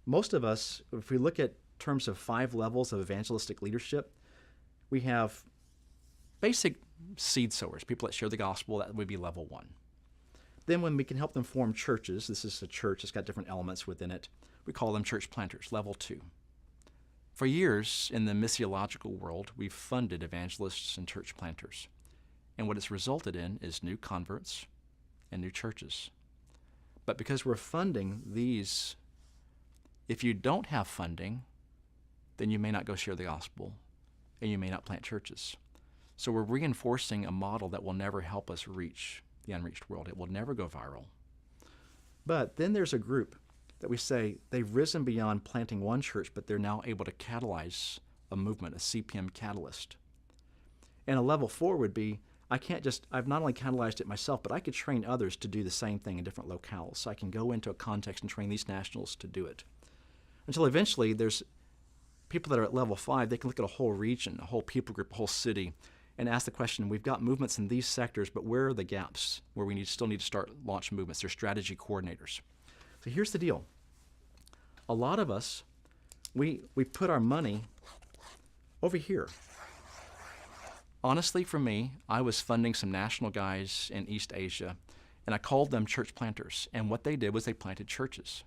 most of us, if we look at terms of 5 levels of evangelistic leadership, we have basic seed sowers, people that share the gospel. That would be level 1. Then when we can help them form churches, this is a church that's got different elements within it, we call them church planters, level 2. For years in the missiological world, we've funded evangelists and church planters. And what it's resulted in is new converts and new churches. But because we're funding these, if you don't have funding, then you may not go share the gospel and you may not plant churches. So we're reinforcing a model that will never help us reach the unreached world. It will never go viral. But then there's a group that we say they've risen beyond planting one church, but they're now able to catalyze a movement, a CPM catalyst. And a level 4 would be, I've not only catalyzed it myself, but I could train others to do the same thing in different locales. So I can go into a context and train these nationals to do it. Until eventually there's people that are at level 5, they can look at a whole region, a whole people group, a whole city, and ask the question, we've got movements in these sectors, but where are the gaps where we still need to start launch movements? They're strategy coordinators. So here's the deal. A lot of us, we put our money over here. Honestly, for me, I was funding some national guys in East Asia, and I called them church planters. And what they did was they planted churches.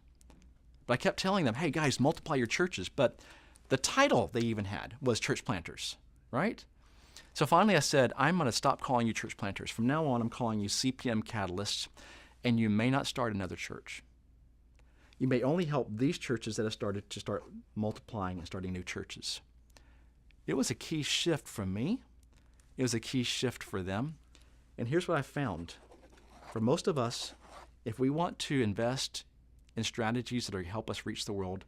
But I kept telling them, hey guys, multiply your churches. But the title they even had was church planters, right? So finally I said, I'm going to stop calling you church planters. From now on, I'm calling you CPM catalysts, and you may not start another church. You may only help these churches that have started to start multiplying and starting new churches. It was a key shift for me. It was a key shift for them. And here's what I found. For most of us, if we want to invest in strategies that are help us reach the world,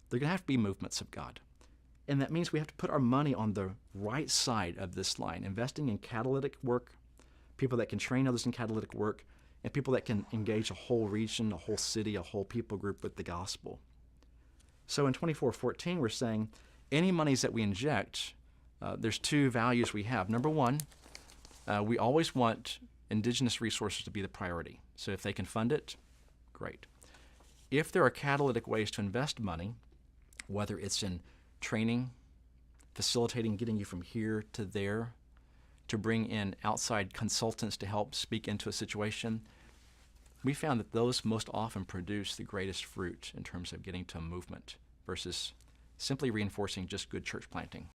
they're going to have to be movements of God. And that means we have to put our money on the right side of this line, investing in catalytic work, people that can train others in catalytic work, and people that can engage a whole region, a whole city, a whole people group with the gospel. So in 24:14, we're saying any monies that we inject, there's 2 values we have. Number 1, we always want indigenous resources to be the priority. So if they can fund it, great. If there are catalytic ways to invest money, whether it's in training, facilitating, getting you from here to there, to bring in outside consultants to help speak into a situation, we found that those most often produce the greatest fruit in terms of getting to a movement versus simply reinforcing just good church planting.